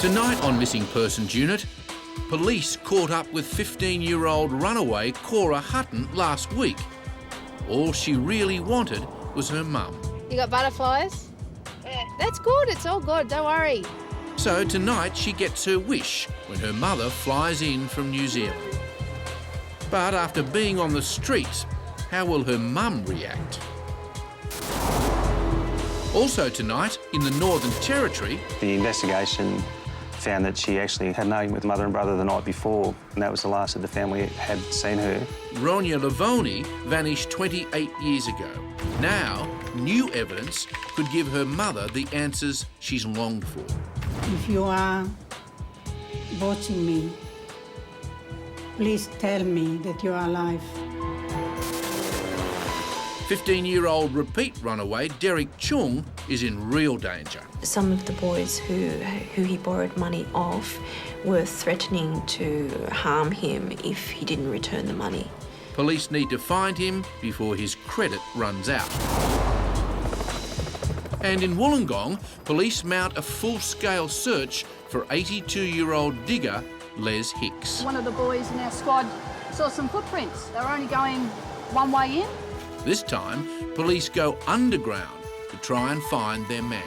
Tonight on Missing Persons Unit, police caught up with 15-year-old runaway Kora Hutton last week. All she really wanted was her mum. You got butterflies? Yeah. That's good, it's all good, don't worry. So tonight she gets her wish when her mother flies in from New Zealand. But after being on the streets, how will her mum react? Also tonight, in the Northern Territory... The investigation found that she actually had known with mother and brother the night before, and that was the last that the family had seen her. Ronya Livoni vanished 28 years ago. Now, new evidence could give her mother the answers she's longed for. If you are watching me, please tell me that you are alive. 15-year-old repeat runaway Chong is in real danger. Some of the boys who he borrowed money off were threatening to harm him if he didn't return the money. Police need to find him before his credit runs out. And in Wollongong, police mount a full-scale search for 82-year-old digger Les Hicks. One of the boys in our squad saw some footprints. They were only going one way in. This time, police go underground to try and find their man.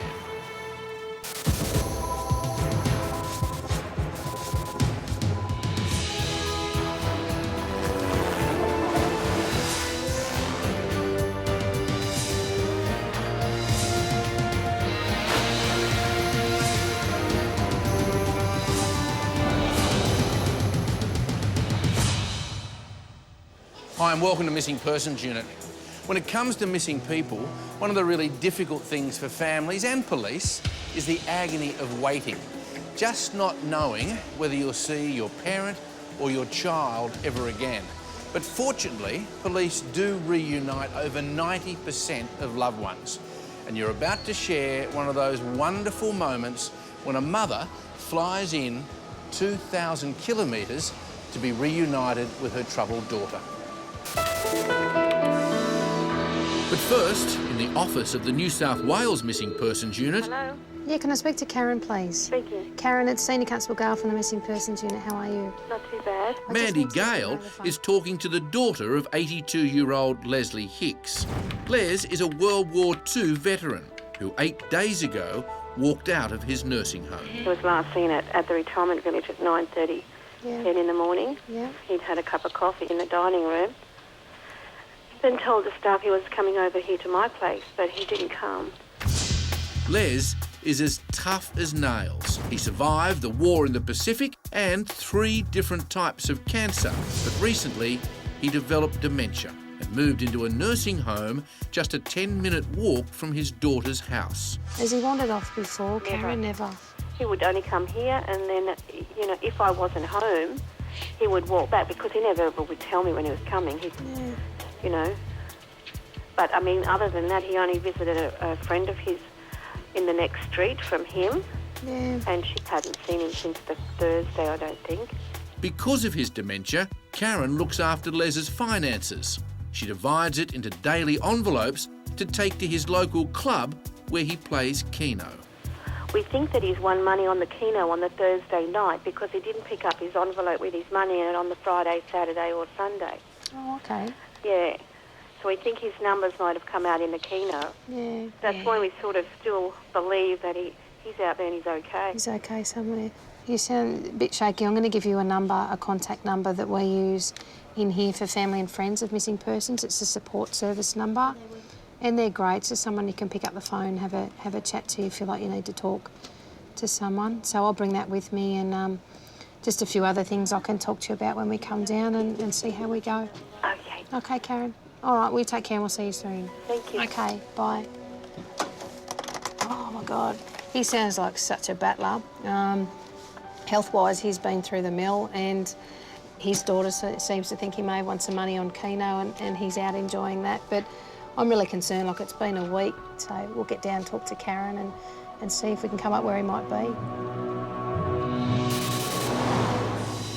Hi and welcome to Missing Persons Unit. When it comes to missing people, one of the really difficult things for families and police is the agony of waiting, just not knowing whether you'll see your parent or your child ever again. But fortunately, police do reunite over 90% of loved ones. And you're about to share one of those wonderful moments when a mother flies in 2,000 kilometres to be reunited with her troubled daughter. But first, in the office of the New South Wales Missing Persons Unit... Hello? Yeah, can I speak to Karen, please? Speaking. Karen, it's Senior Constable Gale from the Missing Persons Unit. How are you? Not too bad. Mandy Gale is talking to the daughter of 82-year-old Leslie Hicks. Les is a World War II veteran who 8 days ago walked out of his nursing home. He was last seen at the retirement village at 9:30, 10 in the morning. Yeah. He'd had a cup of coffee in the dining room. Then told the staff he was coming over here to my place, but he didn't come. Les is as tough as nails. He survived the war in the Pacific and 3 different types of cancer. But recently, he developed dementia and moved into a nursing home just a 10-minute walk from his daughter's house. Has he wandered off before, Karen? Never. He would only come here, and then, you know, if I wasn't home, he would walk back because he never ever would tell me when he was coming. You know. But, I mean, other than that, he only visited a friend of his in the next street from him. Yeah. And she hadn't seen him since the Thursday, I don't think. Because of his dementia, Karen looks after Les's finances. She divides it into daily envelopes to take to his local club where he plays Keno. We think that he's won money on the Keno on the Thursday night because he didn't pick up his envelope with his money in it on the Friday, Saturday or Sunday. Oh, OK. Yeah. So we think his numbers might have come out in the Keno. Yeah. That's why we sort of still believe that he's out there and he's OK. He's OK somewhere. You sound a bit shaky. I'm going to give you a number, a contact number that we use in here for family and friends of missing persons. It's a support service number. And they're great. So someone you can pick up the phone, have a chat to you if you feel like you need to talk to someone. So I'll bring that with me and just a few other things I can talk to you about when we come down and see how we go. OK. OK, Karen. All right, we take care and we'll see you soon. Thank you. OK, bye. Oh, my God. He sounds like such a battler. Health-wise, he's been through the mill and his daughter seems to think he may have won some money on Keno and he's out enjoying that. But I'm really concerned, like it's been a week, so we'll get down and talk to Karen and see if we can come up where he might be.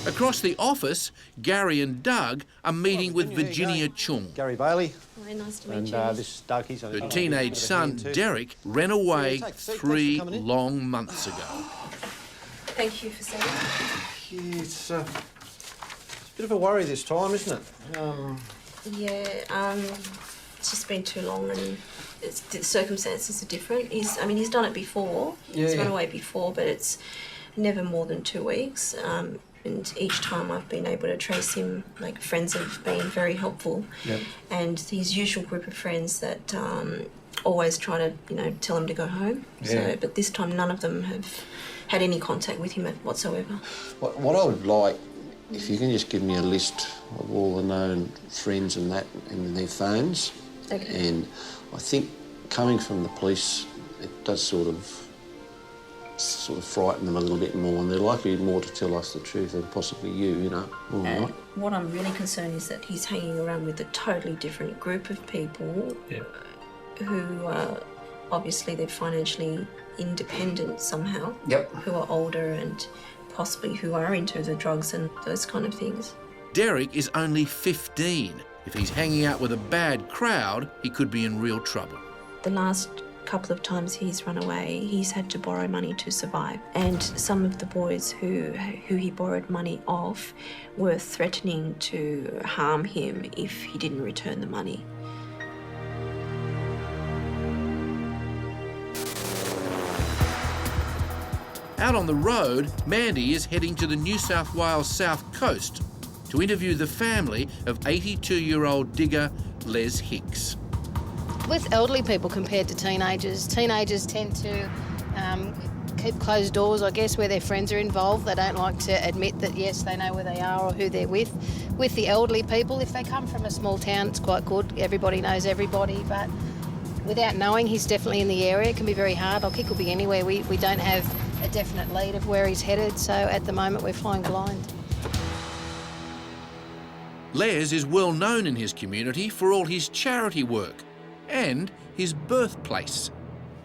Across the office, Gary and Doug are meeting with Virginia Chong. Gary Bailey. Very nice to meet And you. this is Doug. He's Her teenage son, Derek, ran away 3 long months ago. Thank you for saying that. Yeah, it's a bit of a worry this time, isn't it? It's just been too long and the circumstances are different. He's done it before. He's run away before, but it's never more than 2 weeks. And each time I've been able to trace him, like, friends have been very helpful. Yep. And his usual group of friends that always try to, tell him to go home. Yeah. But this time none of them have had any contact with him whatsoever. What I would like, if you can just give me a list of all the known friends and that and their phones. Okay. And I think coming from the police, it does sort of frighten them a little bit more, and they're likely more to tell us the truth than possibly you, All right. What I'm really concerned is that he's hanging around with a totally different group of people who obviously they're financially independent somehow, who are older and possibly who are into the drugs and those kind of things. Derek is only 15. If he's hanging out with a bad crowd, he could be in real trouble. The last couple of times he's run away, he's had to borrow money to survive. And some of the boys who he borrowed money off were threatening to harm him if he didn't return the money. Out on the road, Mandy is heading to the New South Wales south coast to interview the family of 82-year-old digger Les Hicks. With elderly people compared to teenagers tend to keep closed doors, I guess, where their friends are involved. They don't like to admit that, yes, they know where they are or who they're with. With the elderly people, if they come from a small town, it's quite good. Everybody knows everybody, but without knowing he's definitely in the area, it can be very hard. Like, he could be anywhere. We don't have a definite lead of where he's headed, so at the moment we're flying blind. Les is well known in his community for all his charity work and his birthplace.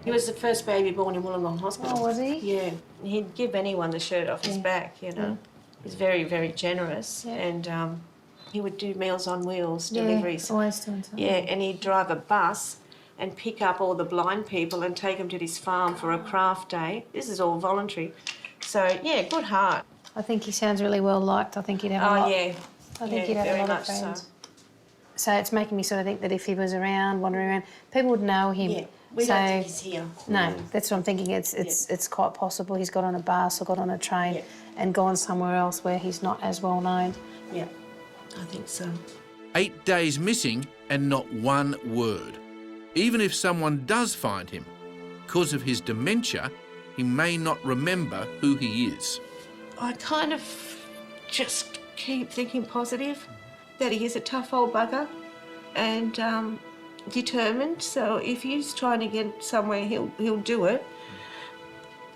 He was the first baby born in Wollongong Hospital. Oh, was he? Yeah. He'd give anyone the shirt off his back, He's very, very generous, and he would do Meals on Wheels deliveries. Always doing something. Yeah, and he'd drive a bus and pick up all the blind people and take them to this farm for a craft day. This is all voluntary. So, yeah, good heart. I think he sounds really well liked. I think he'd have a lot. I think he'd have a lot of friends. So it's making me sort of think that if he was around, wandering around, people would know him. Yeah, we don't think he's here. No, that's what I'm thinking. It's quite possible he's got on a bus or got on a train and gone somewhere else where he's not as well known. Yeah, I think so. 8 days missing and not one word. Even if someone does find him, because of his dementia, he may not remember who he is. I kind of just keep thinking positive, that he is a tough old bugger and determined. So if he's trying to get somewhere, he'll do it.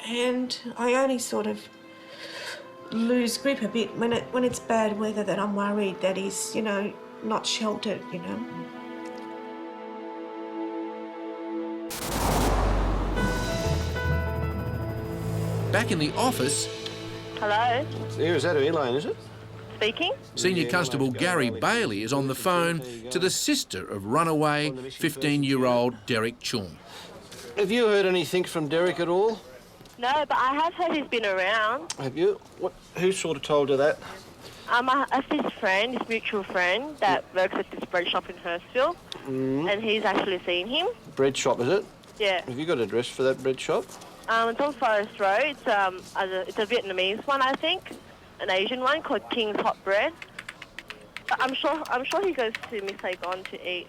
And I only sort of lose grip a bit when it's bad weather, that I'm worried that he's, not sheltered, Back in the office, Hello, Here, is that Elaine, is it? speaking. Senior Constable Gary Bailey is on the phone to the sister of runaway 15-year-old Derek Chong. Have you heard anything from Derek at all? No, but I have heard he's been around. Have you? Who sort of told you that? His friend, his mutual friend that works at this bread shop in Hurstville, and he's actually seen him. Bread shop, is it? Yeah. Have you got an address for that bread shop? It's on Forest Road. It's a Vietnamese one, I think, an Asian one called King's Hot Bread. But I'm sure he goes to Miss Saigon to eat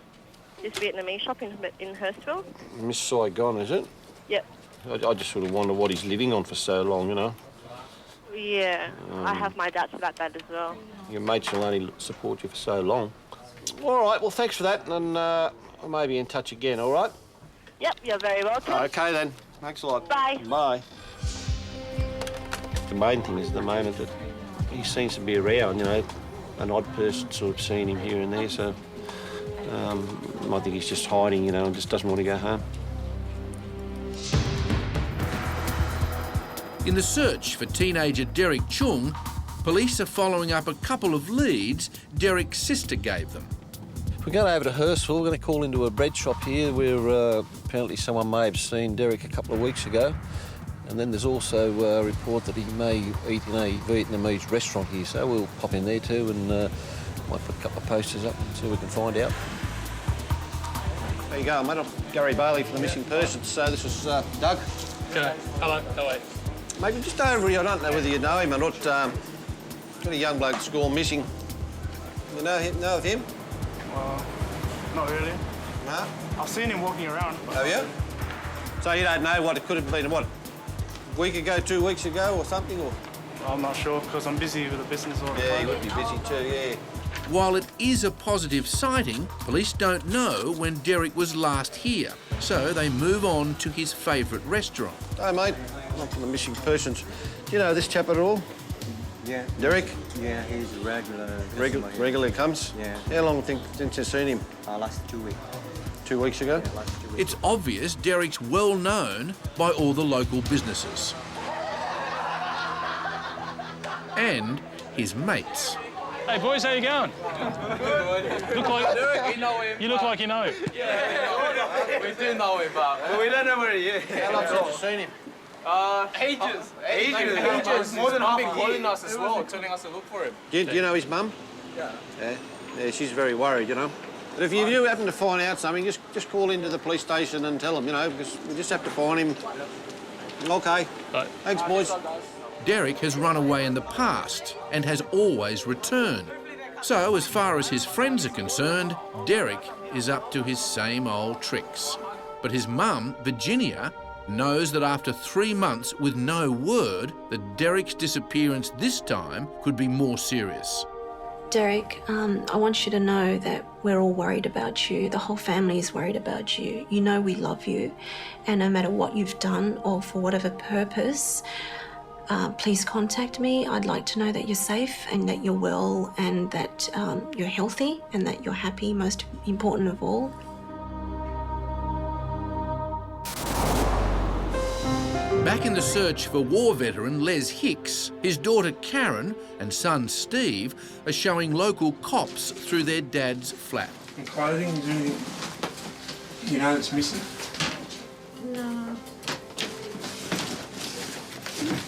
this Vietnamese shop in Hurstville. Miss Saigon, is it? Yep. I just sort of wonder what he's living on for so long, Yeah, I have my doubts about that as well. Your mates will only support you for so long. All right, well, thanks for that, and I may be in touch again, all right? Yep, you're very welcome. OK, then. Thanks a lot. Bye. Bye. The main thing is at the moment that he seems to be around, an odd person sort of seeing him here and there, so I think he's just hiding, and just doesn't want to go home. In the search for teenager Derek Chong, police are following up a couple of leads Derek's sister gave them. We're going over to Hurstville. We're going to call into a bread shop here where apparently someone may have seen Derek a couple of weeks ago. And then there's also a report that he may eat in a Vietnamese restaurant here, so we'll pop in there too and might put a couple of posters up and see what we can find out. There you go, mate. I'm Gary Bailey for the missing persons. So this is Doug. G'day. Hello. How are you? Mate, just over here, I don't know whether you know him or not. Got a young bloke at school missing. You know of him? Not really. No? I've seen him walking around. Have you? So you don't know what it could have been, what, a week ago, 2 weeks ago or something? Or? I'm not sure because I'm busy with the business all the Yeah, time. you would be busy too, yeah. While it is a positive sighting, police don't know when Derek was last here, so they move on to his favourite restaurant. Hey, mate. I'm from the missing persons. Do you know this chap at all? Yeah. Derek? Yeah, he's a regular. Regularly comes? Yeah. How long since you've seen him? Last 2 weeks. 2 weeks ago? Yeah, last 2 weeks. It's obvious Derek's well known by all the local businesses. And his mates. Hey boys, how you going? Look like you look like you know him. Yeah, we do know him, but we don't know where he is. How long since you've seen him? Ages. More than half a year. Calling us as well, telling us to look for him. Do you know his mum? Yeah. Yeah, she's very worried, you know. But if you happen to find out something, just call into the police station and tell them, you know, because we just have to find him. OK. Right. Thanks, boys. Derek has run away in the past and has always returned. So, as far as his friends are concerned, Derek is up to his same old tricks. But his mum, Virginia, knows that after 3 months with no word, that Derek's disappearance this time could be more serious. Derek, I want you to know that we're all worried about you. The whole family is worried about you. You know we love you. And no matter what you've done or for whatever purpose, please contact me. I'd like to know that you're safe and that you're well and that you're healthy and that you're happy, most important of all. Back in the search for war veteran Les Hicks, his daughter Karen and son Steve are showing local cops through their dad's flat. Clothing, you know it's missing? No.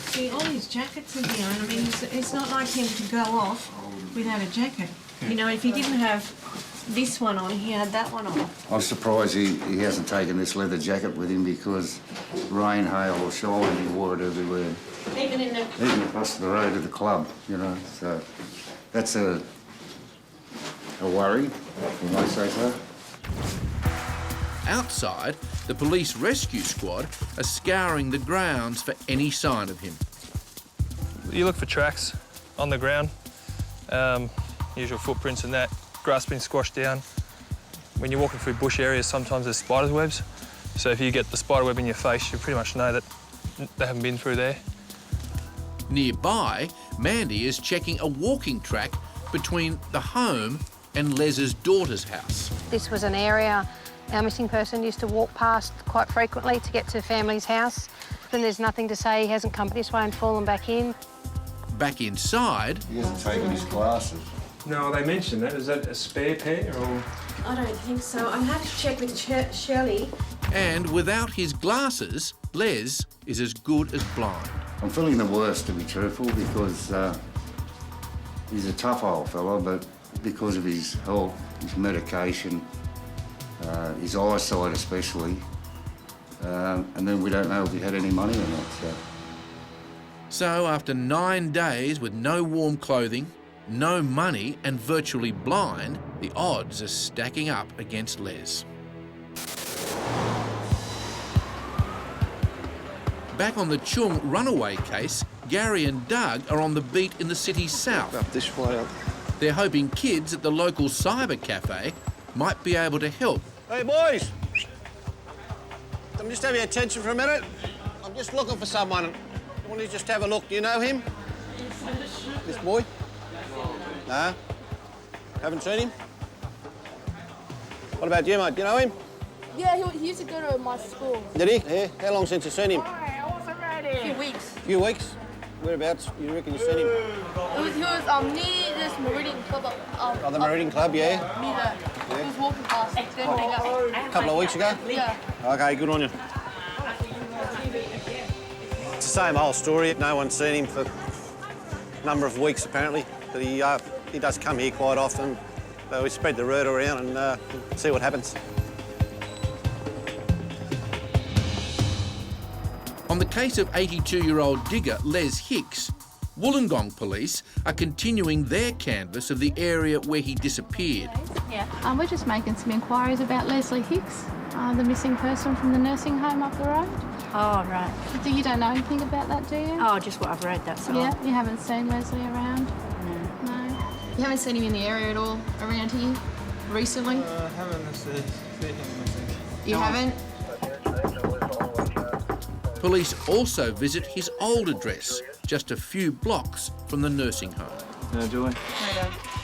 See, all his jackets are here, and I mean, it's not like him to go off without a jacket. You know, if he didn't have this one on, he had that one on. I'm surprised he hasn't taken this leather jacket with him because rain, hail or shine, he wore it everywhere. Even across the road to the club, you know, so that's a worry, if you might say so. Outside, the police rescue squad are scouring the grounds for any sign of him. You look for tracks on the ground, usual footprints and that. Grass been squashed down. When you're walking through bush areas, sometimes there's spider webs. So if you get the spider web in your face, you pretty much know that they haven't been through there. Nearby, Mandy is checking a walking track between the home and Les's daughter's house. This was an area our missing person used to walk past quite frequently to get to family's house. Then there's nothing to say he hasn't come this way and fallen back in. Back inside... He hasn't taken his glasses. No, they mentioned that. Is that a spare pair or...? I don't think so. I'll have to check with Shirley. And without his glasses, Les is as good as blind. I'm feeling the worst, to be truthful, because he's a tough old fella, but because of his health, his medication, his eyesight especially, and then we don't know if he had any money or not. So after 9 days with no warm clothing, no money and virtually blind, the odds are stacking up against Les. Back on the Cheong runaway case, Gary and Doug are on the beat in the city's south. Up this way up. They're hoping kids at the local cyber cafe might be able to help. Hey, boys! Can I just have your attention for a minute? I'm just looking for someone. I want to just have a look. Do you know him? This boy? No? Haven't seen him? What about you, mate? Do you know him? Yeah, he used to go to my school. Did he? Yeah. How long since you seen him? A few weeks. Few weeks? Whereabouts you reckon you seen him? He was near this Meridian Club. Oh, the Meridian Club, yeah? Near there. Yeah. He was walking past. A couple of weeks ago? Yeah. OK, good on you. same old story. No one's seen him for a number of weeks, apparently. But he does come here quite often. So we spread the word around and see what happens. On the case of 82-year-old digger Les Hicks, Wollongong police are continuing their canvass of the area where he disappeared. Yeah. We're just making some inquiries about Leslie Hicks, the missing person from the nursing home up the road. Oh, right. You don't know anything about that, do you? Oh, just what I've read, that's all. Yeah, you haven't seen Leslie around? No. You haven't seen him in the area at all around here recently? I haven't seen him. You haven't? Police also visit his old address, just a few blocks from the nursing home. No, do we?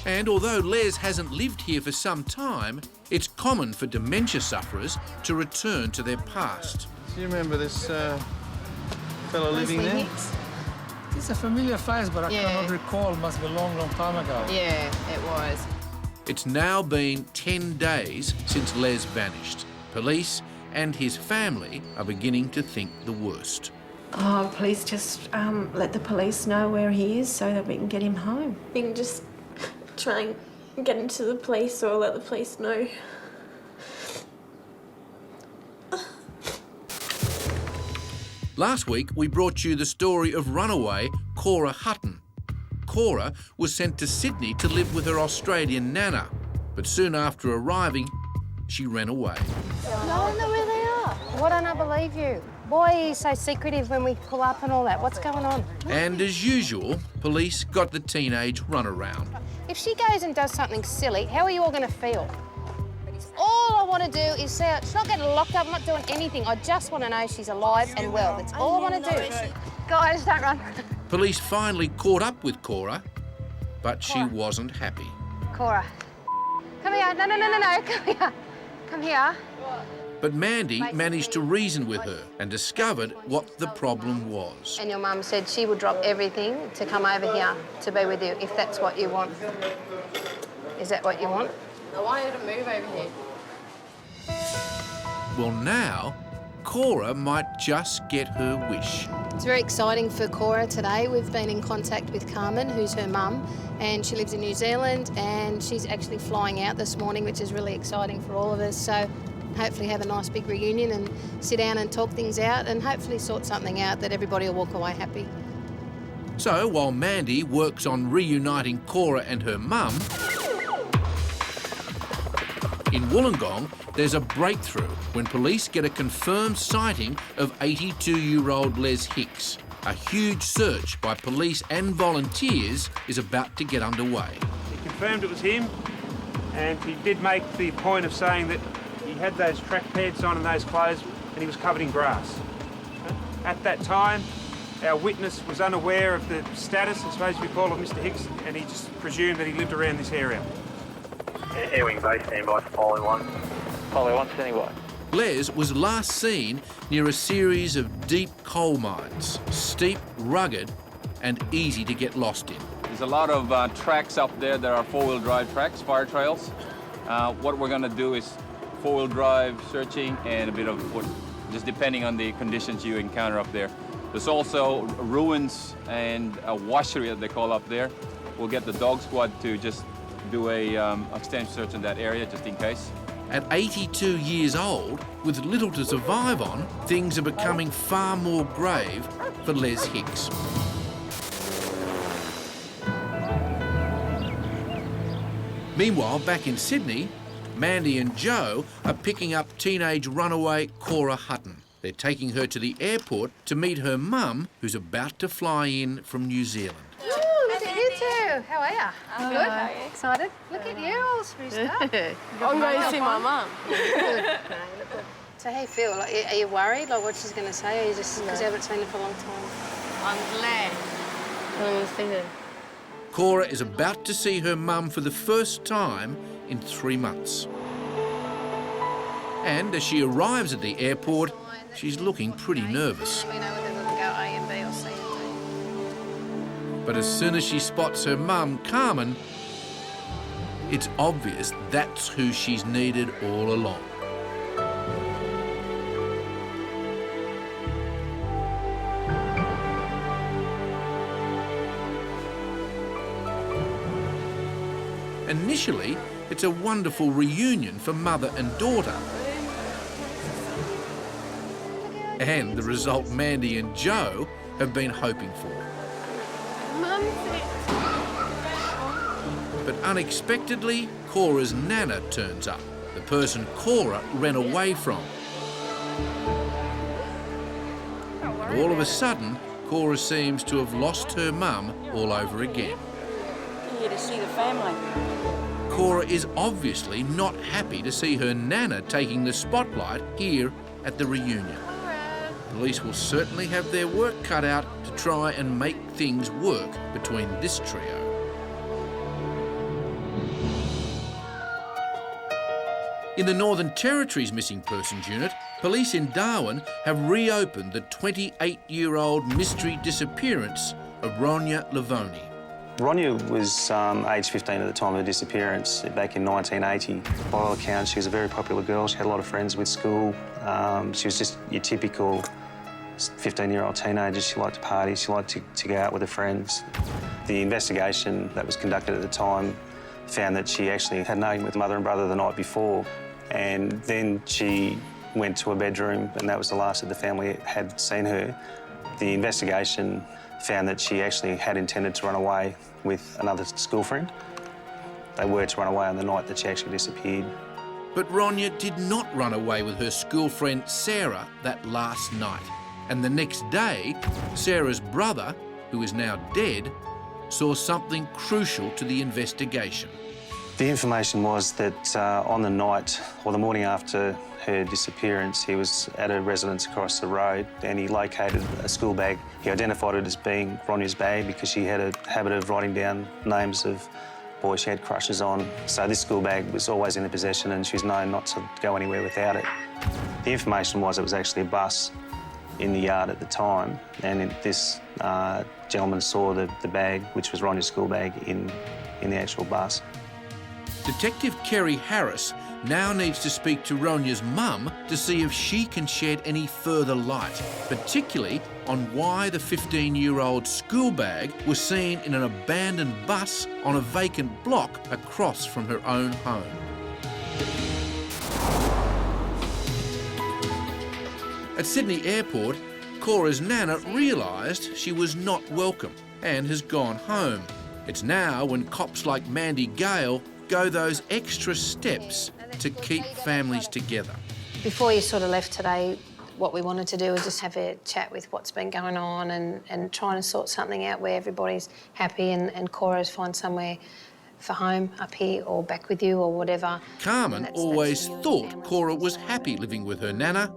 And although Les hasn't lived here for some time, it's common for dementia sufferers to return to their past. Do you remember this fellow living there? Hicks? It's a familiar face, but I Yeah. cannot recall. Must be a long, long time ago. Yeah, it was. It's now been 10 days since Les vanished. Police and his family are beginning to think the worst. Oh, please just let the police know where he is so that we can get him home. We can just try and get into the police or let the police know. Last week, we brought you the story of runaway Kora Hutton. Kora was sent to Sydney to live with her Australian nana, but soon after arriving, she ran away. No one know where they are. Why don't I believe you? Boy, he's so secretive when we pull up and all that. What's going on? And as usual, police got the teenage runaround. If she goes and does something silly, how are you all going to feel? All I want to do is say she's not getting locked up, I'm not doing anything. I just want to know she's alive and well. That's all I want to do. Guys, don't run. Police finally caught up with Kora, but she wasn't happy. Kora, come here. No. Come here. Come here. But Mandy managed to reason with her and discovered what the problem was. And your mum said she would drop everything to come over here to be with you, if that's what you want. Is that what you want? I want her to move over here. Well, now, Kora might just get her wish. It's very exciting for Kora today. We've been in contact with Carmen, who's her mum, and she lives in New Zealand, and she's actually flying out this morning, which is really exciting for all of us. So hopefully have a nice big reunion and sit down and talk things out and hopefully sort something out that everybody will walk away happy. So while Mandy works on reuniting Kora and her mum, in Wollongong, there's a breakthrough when police get a confirmed sighting of 82-year-old Les Hicks. A huge search by police and volunteers is about to get underway. He confirmed it was him, and he did make the point of saying that he had those track pants on and those clothes, and he was covered in grass. At that time, our witness was unaware of the status, I suppose we call it, Mr. Hicks, and he just presumed that he lived around this area. Air Wing Base, stand by for Follow 1. Follow 1, standing by. Les was last seen near a series of deep coal mines, steep, rugged, and easy to get lost in. There's a lot of tracks up there that are four-wheel drive tracks, fire trails. What we're going to do is four-wheel drive searching and a bit of foot, just depending on the conditions you encounter up there. There's also ruins and a washery that they call up there. We'll get the dog squad to just do a extensive search in that area, just in case. At 82 years old, with little to survive on, things are becoming far more grave for Les Hicks. Meanwhile, back in Sydney, Mandy and Joe are picking up teenage runaway Kora Hutton. They're taking her to the airport to meet her mum, who's about to fly in from New Zealand. Look at you two. How are you? I'm good. Are you excited? Look at you, all spruced up. I'm going to see my mum. Good. So how you feel? Like, are you worried, like what she's going to say, or you just because you haven't seen her for a long time? I'm glad. I'm going to see her. Kora is about to see her mum for the first time in 3 months. And as she arrives at the airport, she's looking pretty nervous. We know whether we'll go A and B or C and D. But as soon as she spots her mum, Carmen, it's obvious that's who she's needed all along. Initially, it's a wonderful reunion for mother and daughter. And the result Mandy and Joe have been hoping for. But unexpectedly, Cora's nana turns up, the person Kora ran away from. All of a sudden, Kora seems to have lost her mum all over again. Here to see the family. Kora is obviously not happy to see her nana taking the spotlight here at the reunion. Police will certainly have their work cut out to try and make things work between this trio. In the Northern Territory's Missing Persons Unit, police in Darwin have reopened the 28-year-old mystery disappearance of Ronya Livoni. Ronya was aged 15 at the time of her disappearance back in 1980. By all accounts, she was a very popular girl. She had a lot of friends with school. She was just your typical 15-year-old teenager. She liked to party. She liked to go out with her friends. The investigation that was conducted at the time found that she actually had known with mother and brother the night before. And then she went to her bedroom, and that was the last that the family had seen her. The investigation found that she actually had intended to run away with another school friend. They were to run away on the night that she actually disappeared. But Ronya did not run away with her school friend Sarah that last night. And the next day, Sarah's brother, who is now dead, saw something crucial to the investigation. The information was that on the night, or the morning after her disappearance, he was at a residence across the road and he located a school bag. He identified it as being Ronya's bag because she had a habit of writing down names of boys she had crushes on. So this school bag was always in her possession and she was known not to go anywhere without it. The information was it was actually a bus in the yard at the time, and this gentleman saw the bag, which was Ronya's school bag, in the actual bus. Detective Kerry Harris now needs to speak to Ronya's mum to see if she can shed any further light, particularly on why the 15-year-old school bag was seen in an abandoned bus on a vacant block across from her own home. At Sydney Airport, Cora's nana realised she was not welcome and has gone home. It's now when cops like Mandy Gale go those extra steps to keep families together. Before you sort of left today, what we wanted to do was just have a chat with what's been going on and trying to sort something out where everybody's happy and Cora's find somewhere for home up here or back with you or whatever. Carmen always thought Kora was happy living with her nana,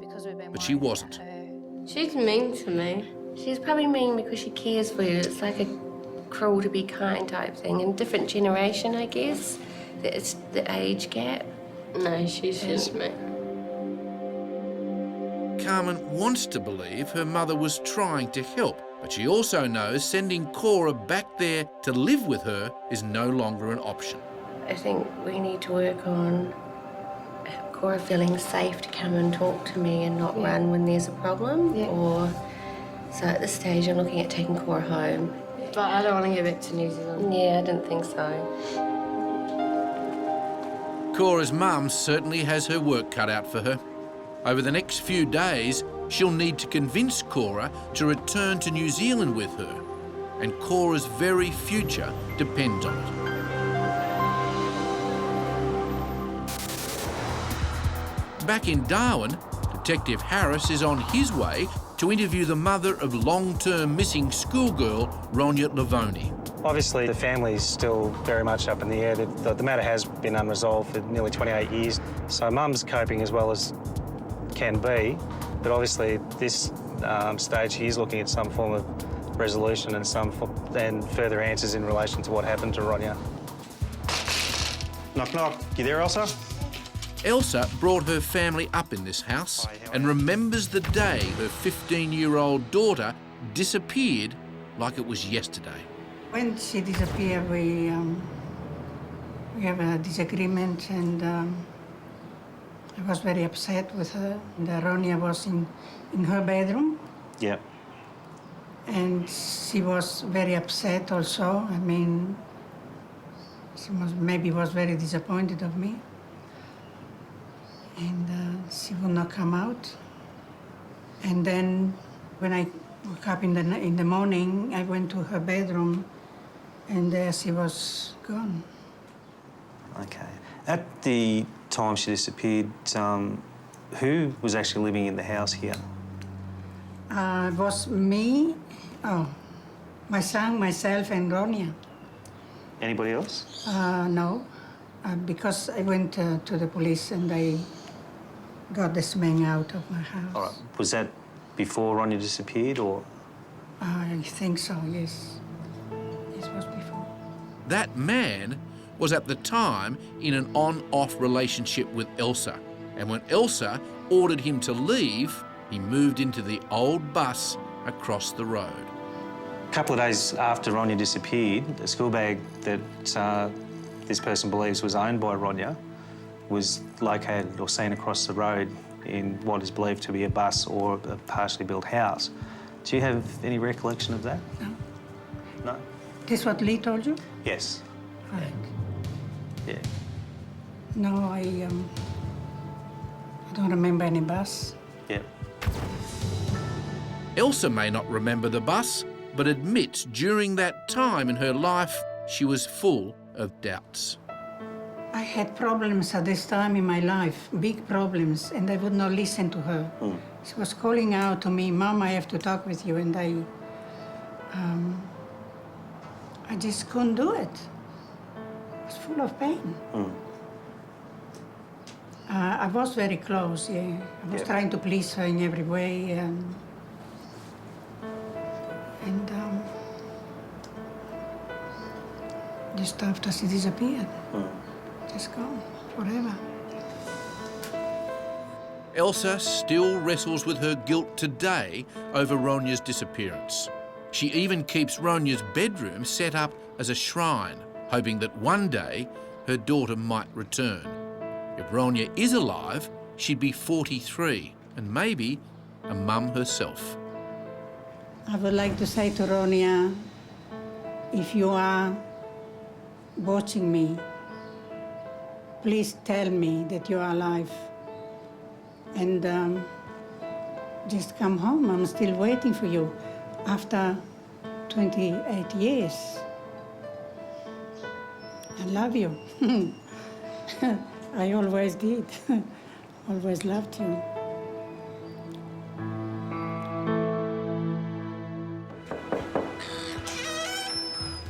but she wasn't. She's mean to me. She's probably mean because she cares for you. It's like a cruel to be kind type thing. And different generation, I guess. It's the age gap. No, she's just me. Carmen wants to believe her mother was trying to help, but she also knows sending Kora back there to live with her is no longer an option. I think we need to work on Kora feeling safe to come and talk to me and not run when there's a problem. So at this stage, I'm looking at taking Kora home. But I don't want to go back to New Zealand. Yeah, I didn't think so. Cora's mum certainly has her work cut out for her. Over the next few days, she'll need to convince Kora to return to New Zealand with her, and Cora's very future depends on it. Back in Darwin, Detective Harris is on his way to interview the mother of long-term missing schoolgirl Ronya Livoni. Obviously, the family's still very much up in the air. The matter has been unresolved for nearly 28 years, so Mum's coping as well as can be, but obviously at this stage she is looking at some form of resolution and further answers in relation to what happened to Ronya. Knock, knock. You there, Elsa? Elsa brought her family up in this house and remembers the day her 15-year-old daughter disappeared like it was yesterday. When she disappeared, we have a disagreement, and I was very upset with her. Ronya was in her bedroom. Yeah. And she was very upset also. I mean, She maybe was very disappointed of me. And she would not come out. And then when I woke up in the morning, I went to her bedroom, and there she was gone. Okay. At the time she disappeared, who was actually living in the house here? It was me, my son, myself, and Ronya. Anybody else? No, because I went to the police and I got this man out of my house. All right. Was that before Ronya disappeared, or? I think so, yes. This was before. That man was at the time in an on-off relationship with Elsa. And when Elsa ordered him to leave, he moved into the old bus across the road. A couple of days after Ronya disappeared, a school bag that this person believes was owned by Ronya was located or seen across the road in what is believed to be a bus or a partially built house. Do you have any recollection of that? No. No? This what Lee told you? Yes. Right. Yeah. No, I don't remember any bus. Yeah. Elsa may not remember the bus, but admits during that time in her life she was full of doubts. I had problems at this time in my life, big problems, and I would not listen to her. She was calling out to me, "Mom, I have to talk with you," and I just couldn't do it. I was full of pain. I was very close, yeah. I was trying to please her in every way, and just after she disappeared, just gone forever. Elsa still wrestles with her guilt today over Ronya's disappearance. She even keeps Ronya's bedroom set up as a shrine, hoping that one day her daughter might return. If Ronya is alive, she'd be 43 and maybe a mum herself. I would like to say to Ronya, if you are watching me, please tell me that you are alive. And just come home. I'm still waiting for you after 28 years. I love you. I always did. Always loved you.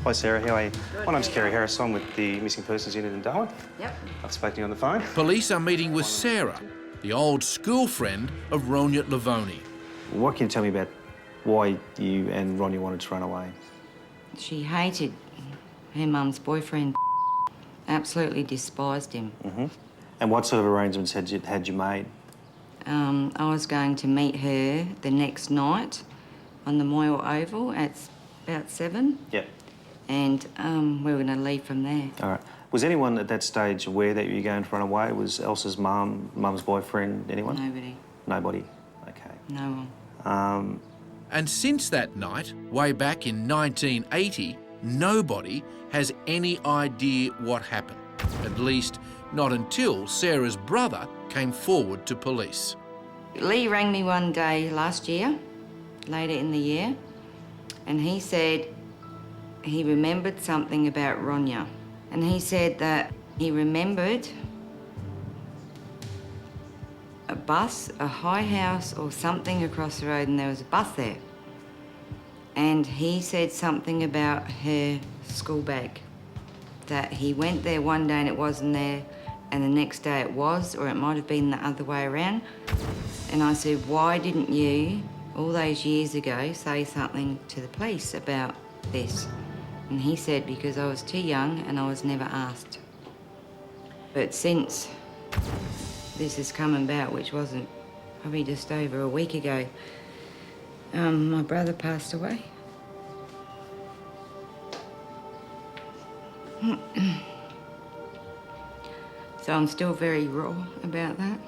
Hi Sarah, how are you? My name's Kerry Harris. I'm with the Missing Persons Unit in Darwin. Yep. I've spoken to you on the phone. Police are meeting with Sarah, the old school friend of Ronya Livoni. What can you tell me about why you and Ronya wanted to run away? She hated her mum's boyfriend. Absolutely despised him. And what sort of arrangements had you made? I was going to meet her the next night on the Moyle Oval at about 7. Yep. And we were going to leave from there. All right. Was anyone at that stage aware that you were going to run away? Was Elsa's mum's boyfriend, anyone? Nobody. Nobody? Okay. No one. And since that night, way back in 1980, nobody has any idea what happened. At least, not until Sarah's brother came forward to police. Lee rang me one day last year, later in the year, and he said he remembered something about Ronya. And he said that he remembered a bus, a high house or something across the road, and there was a bus there. And he said something about her school bag, that he went there one day and it wasn't there, and the next day it was, or it might have been the other way around. And I said, why didn't you, all those years ago, say something to the police about this? And he said, because I was too young and I was never asked. But since this has come about, which wasn't probably just over a week ago, my brother passed away. So I'm still very raw about that.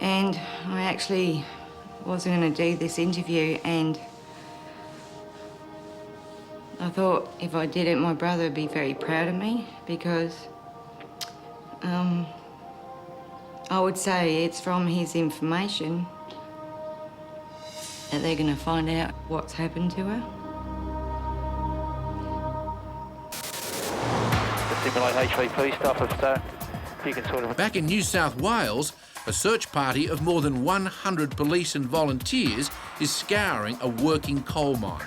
And I actually wasn't going to do this interview, and I thought if I did it, my brother would be very proud of me because I would say it's from his information that they're going to find out what's happened to her. Simulate HVP stuff if you can sort of... Back in New South Wales, a search party of more than 100 police and volunteers is scouring a working coal mine.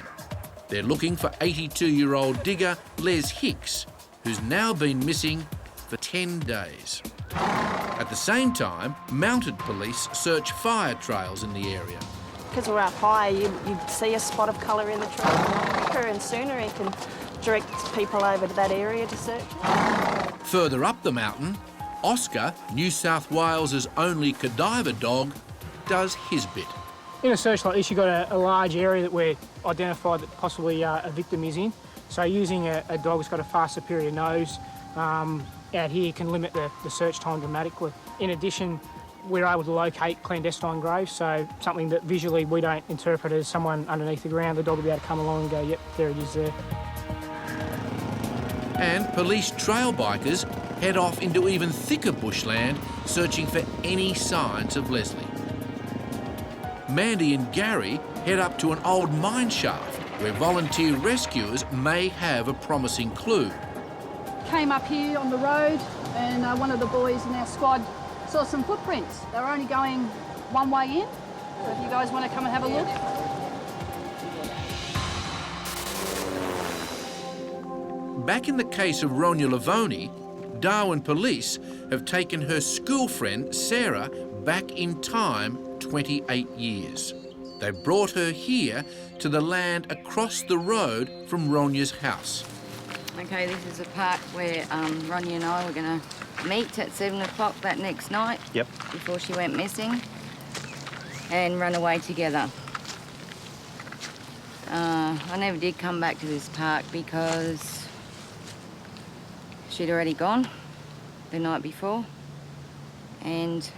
They're looking for 82-year-old digger Les Hicks, who's now been missing for 10 days. At the same time, mounted police search fire trails in the area. Because we're up high, you'd see a spot of colour in the trail quicker and sooner. You can direct people over to that area to search. Further up the mountain, Oscar, New South Wales's only cadaver dog, does his bit. In a search like this, you've got a large area that we're identified that possibly a victim is in. So using a dog that's got a far superior nose out here can limit the search time dramatically. In addition, we're able to locate clandestine graves, so something that visually we don't interpret as someone underneath the ground. The dog will be able to come along and go, yep, there it is there. And police trail bikers head off into even thicker bushland, searching for any signs of Leslie. Mandy and Gary head up to an old mine shaft where volunteer rescuers may have a promising clue. Came up here on the road and one of the boys in our squad saw some footprints. They were only going one way in. So if you guys want to come and have a look. Back in the case of Ronya Livoni, Darwin police have taken her school friend Sarah back in time 28 years. They brought her here to the land across the road from Ronya's house. Okay, this is a park where Ronya and I were going to meet at 7 o'clock that next night. Yep. Before she went missing, and run away together. I never did come back to this park because she'd already gone the night before, and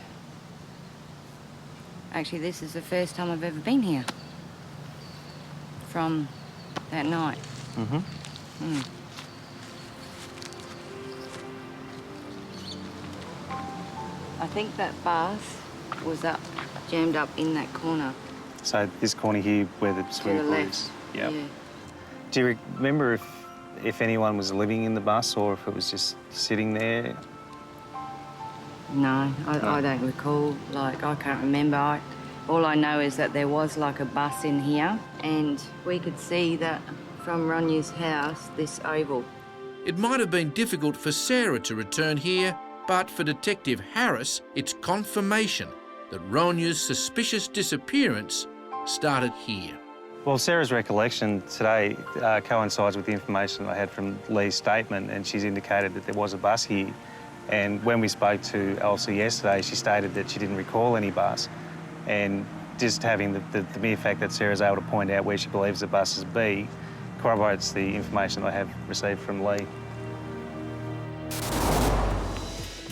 actually this is the first time I've ever been here from that night. Mm-hmm. I think that bus was jammed up in that corner. So this corner here where the swimming pool is? Yep. Yeah. Do you remember if anyone was living in the bus or if it was just sitting there? No, I don't recall. Like, I can't remember. All I know is that there was like a bus in here and we could see that from Ronya's house, this oval. It might have been difficult for Sarah to return here, but for Detective Harris, it's confirmation that Ronya's suspicious disappearance started here. Well, Sarah's recollection today coincides with the information I had from Lee's statement, and she's indicated that there was a bus here. And when we spoke to Elsa yesterday, she stated that she didn't recall any bus. And just having the mere fact that Sarah's able to point out where she believes the buses be corroborates the information I have received from Lee.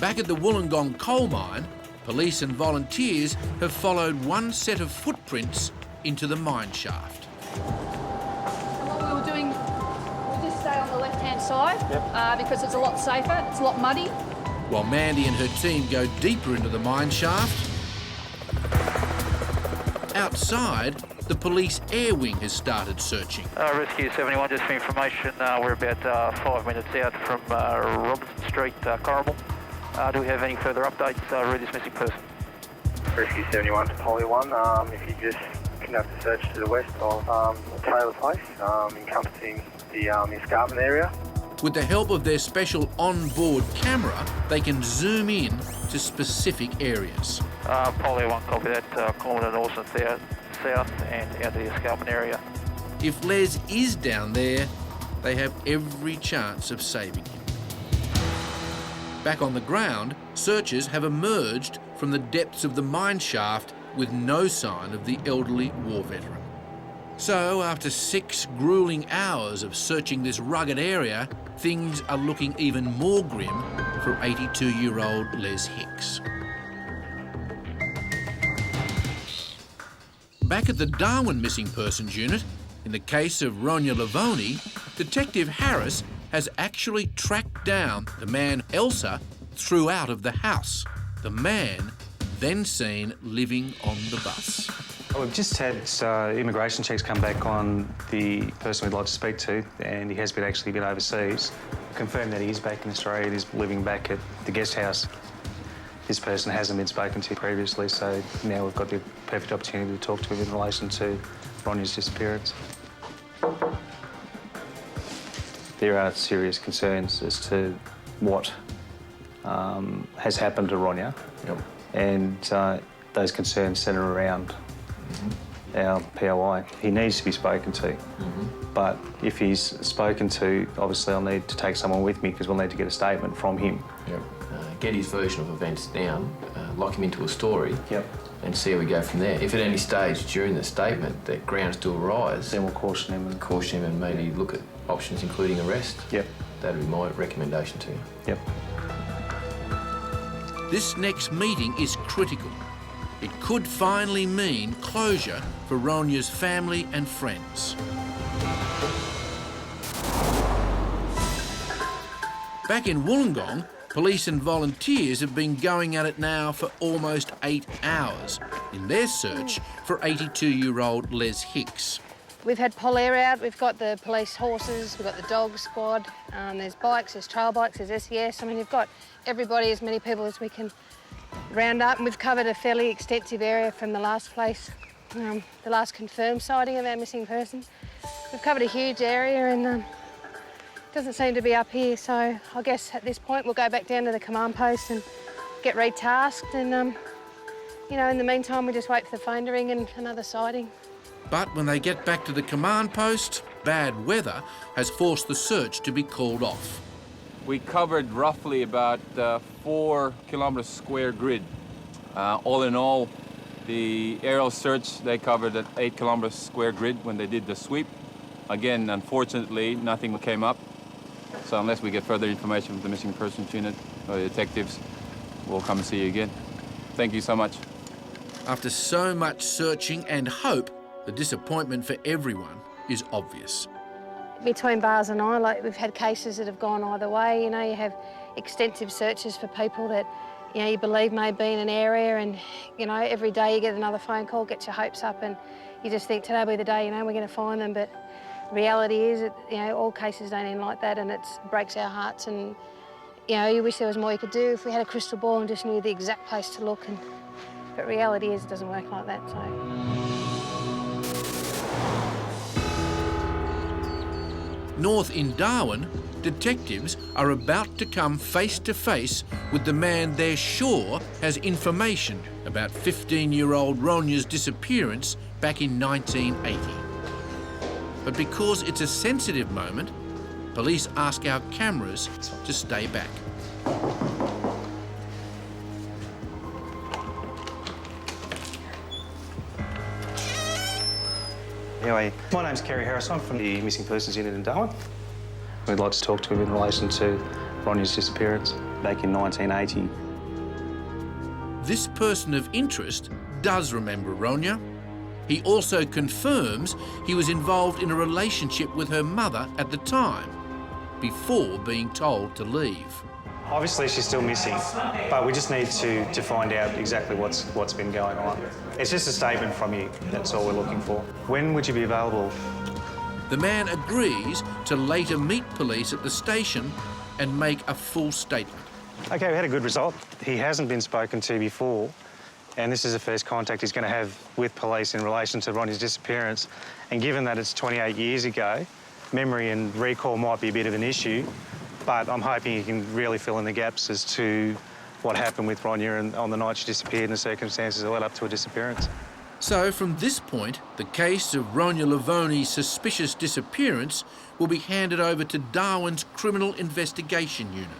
Back at the Wollongong coal mine, police and volunteers have followed one set of footprints into the mine shaft. And what we were doing, we just stay on the left-hand side because it's a lot safer, it's a lot muddy. While Mandy and her team go deeper into the mine shaft, outside, the police air wing has started searching. Rescue 71, just for information, we're about 5 minutes out from Robinson Street, Corroborating. Do we have any further updates regarding this missing person? Rescue 71 to Poly 1, if you just conduct a search to the west of Taylor Place, encompassing the escarpment area. With the help of their special on-board camera, they can zoom in to specific areas. Poly 1, copy that, kilometre north and south and out to the escarpment area. If Les is down there, they have every chance of saving him. Back on the ground, searchers have emerged from the depths of the mine shaft with no sign of the elderly war veteran. So, after 6 gruelling hours of searching this rugged area, things are looking even more grim for 82-year-old Les Hicks. Back at the Darwin Missing Persons Unit, In the case of Ronya Livoni, Detective Harris has actually tracked down the man Elsa threw out of the house. The man then seen living on the bus. We've just had immigration checks come back on the person we'd like to speak to, and he has actually been overseas. Confirmed that he is back in Australia and is living back at the guest house. This person hasn't been spoken to previously, so now we've got the perfect opportunity to talk to him in relation to Ronya's disappearance. There are serious concerns as to what has happened to Ronya, and those concerns centre around our POI. He needs to be spoken to, but if he's spoken to, obviously I'll need to take someone with me because we'll need to get a statement from him. Get his version of events down, lock him into a story, and see how we go from there. If at any stage during the statement that grounds do arise, then we'll caution him and maybe look at options including arrest. That'd be my recommendation to you. This next meeting is critical. It could finally mean closure for Ronya's family and friends. Back in Wollongong, police and volunteers have been going at it now for almost 8 hours in their search for 82-year-old Les Hicks. We've had Polair out, we've got the police horses, we've got the dog squad, there's bikes, there's trail bikes, there's SES. I mean, you've got everybody, as many people as we can round up, and we've covered a fairly extensive area from the last place, the last confirmed sighting of our missing person. We've covered a huge area and doesn't seem to be up here, so I guess at this point we'll go back down to the command post and get retasked, and you know, in the meantime we just wait for the phone to ring and another sighting. But when they get back to the command post, bad weather has forced the search to be called off. We covered roughly about 4 kilometre square grid. All in all, the aerial search, they covered an 8 kilometre square grid when they did the sweep. Again, unfortunately, nothing came up. So unless we get further information from the missing persons unit or the detectives, we'll come and see you again. Thank you so much. After so much searching and hope, the disappointment for everyone is obvious. Between Bars and I, like, we've had cases that have gone either way. You know, you have extensive searches for people that, you know, you believe may be in an area, and, you know, every day you get another phone call, gets your hopes up, and you just think today will be the day, you know, we're going to find them. But reality is that, you know, all cases don't end like that, and it breaks our hearts. And, you know, you wish there was more you could do if we had a crystal ball and just knew the exact place to look. But reality is it doesn't work like that, so. North in Darwin, detectives are about to come face to face with the man they're sure has information about 15-year-old Ronya's disappearance back in 1980. But because it's a sensitive moment, police ask our cameras to stay back. Anyway, my name's Kerry Harris. I'm from the Missing Persons Unit in Darwin. We'd like to talk to him in relation to Ronya's disappearance back in 1980. This person of interest does remember Ronya. He also confirms he was involved in a relationship with her mother at the time, before being told to leave. Obviously, she's still missing, but we just need to find out exactly what's been going on. It's just a statement from you. That's all we're looking for. When would you be available? The man agrees to later meet police at the station and make a full statement. OK, we had a good result. He hasn't been spoken to before, and this is the first contact he's going to have with police in relation to Ronya's disappearance. And given that it's 28 years ago, memory and recall might be a bit of an issue, but I'm hoping he can really fill in the gaps as to what happened with Ronya and on the night she disappeared and the circumstances that led up to her disappearance. So from this point, the case of Ronya Livoni's suspicious disappearance will be handed over to Darwin's Criminal Investigation Unit.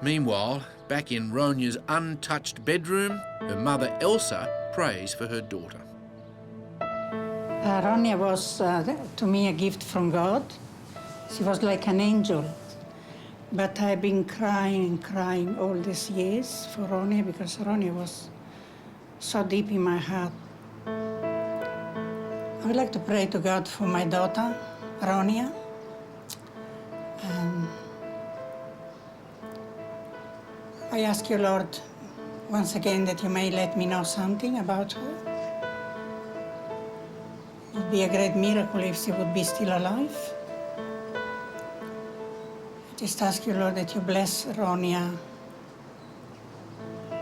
Meanwhile, back in Ronya's untouched bedroom, her mother Elsa prays for her daughter. Ronya was, to me, a gift from God. She was like an angel. But I've been crying and crying all these years for Ronya because Ronya was so deep in my heart. I would like to pray to God for my daughter, Ronya. I ask you, Lord, once again that you may let me know something about her. It would be a great miracle if she would be still alive. I just ask you, Lord, that you bless Ronya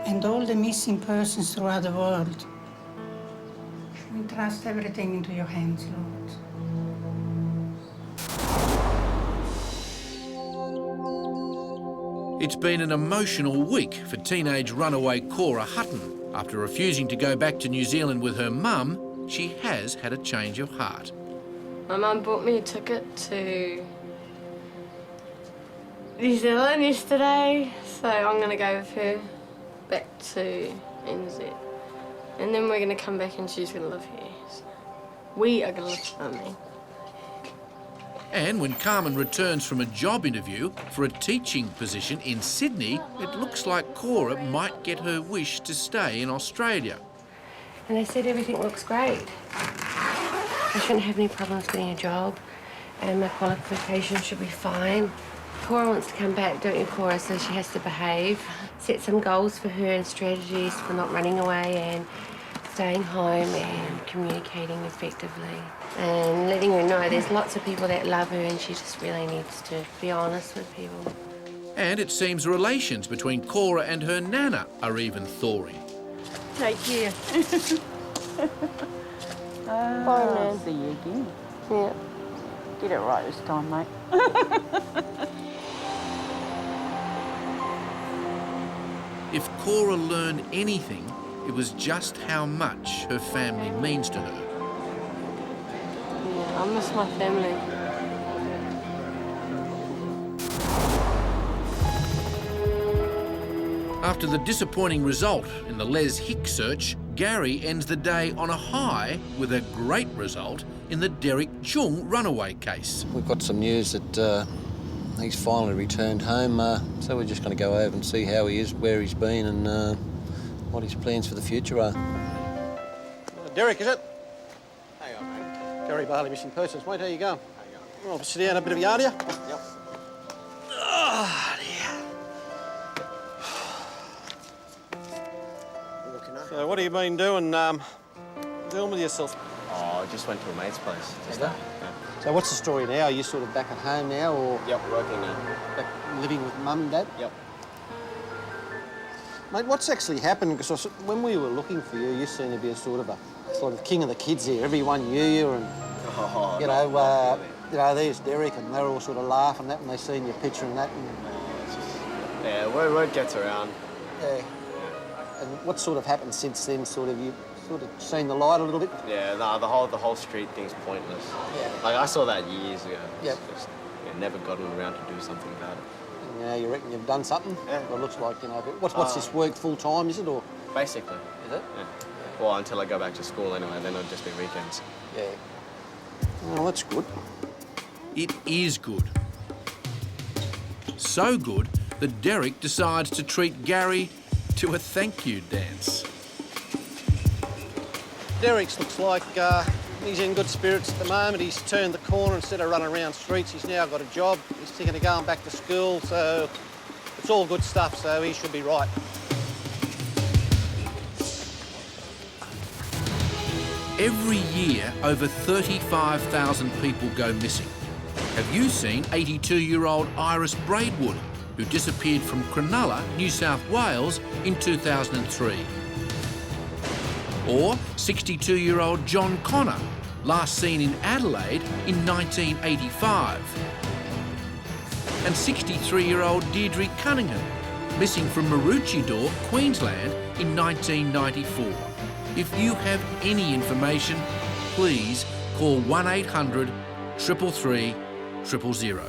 and all the missing persons throughout the world. We trust everything into your hands, Lord. It's been an emotional week for teenage runaway Kora Hutton. After refusing to go back to New Zealand with her mum, she has had a change of heart. My mum bought me a ticket to New Zealand yesterday, so I'm going to go with her back to NZ. And then we're going to come back and she's going to live here. So we are going to live, I mean. And when Carmen returns from a job interview for a teaching position in Sydney, it looks like Kora might get her wish to stay in Australia. And they said everything looks great. I shouldn't have any problems getting a job, and my qualifications should be fine. Kora wants to come back, don't you, Kora? So she has to behave. Set some goals for her and strategies for not running away and staying home and communicating effectively. And letting her know there's lots of people that love her and she just really needs to be honest with people. And it seems relations between Kora and her nana are even thawing. Take care. Bye, Nan. See you again. Yeah. Get it right this time, mate. If Kora learned anything, it was just how much her family means to her. Yeah, I miss my family. After the disappointing result in the Les Hicks search, Gary ends the day on a high with a great result in the Cheong runaway case. We've got some news that he's finally returned home, so we're just going to go over and see how he is, where he's been and what his plans for the future are. Derek, is it? Hang on, mate. Gary Barley, missing persons. Mate, how you going? I'll sit down, a bit of yarn here. Yep. Oh, dear. So what have you been doing, dealing with yourself? Oh, I just went to a mate's place. Just that? Yeah. So what's the story now? Are you sort of back at home now, or...? Yep, working now. Back living with Mum and Dad? Yep. Mate, what's actually happened? Because when we were looking for you, you seemed to be a sort of king of the kids here. Everyone knew you, and you know, there's Derek, and they're all sort of laughing at that when they seen your picture and that. And... Yeah, word gets around. Yeah. And what sort of happened since then? You sort of seen the light a little bit? Yeah, no, the whole street thing's pointless. Yeah. Like I saw that years ago. Yep. Just never gotten around to do something about it. Yeah, you reckon you've done something? Yeah. Well, it looks like, you know, but what's this work full time, is it, or? Basically. Is it? Yeah. Well, until I go back to school anyway, then it'll just be weekends. Yeah. Well, that's good. It is good. So good that Derek decides to treat Gary to a thank you dance. Derek's looks like he's in good spirits at the moment. He's turned the corner. Instead of running around streets, he's now got a job. He's thinking of going back to school, so it's all good stuff, so he should be right. Every year, over 35,000 people go missing. Have you seen 82-year-old Iris Braidwood, who disappeared from Cronulla, New South Wales in 2003? Or 62-year-old John Connor, last seen in Adelaide in 1985. And 63-year-old Deirdre Cunningham, missing from Maroochydore, Queensland in 1994. If you have any information, please call 1800 333 000.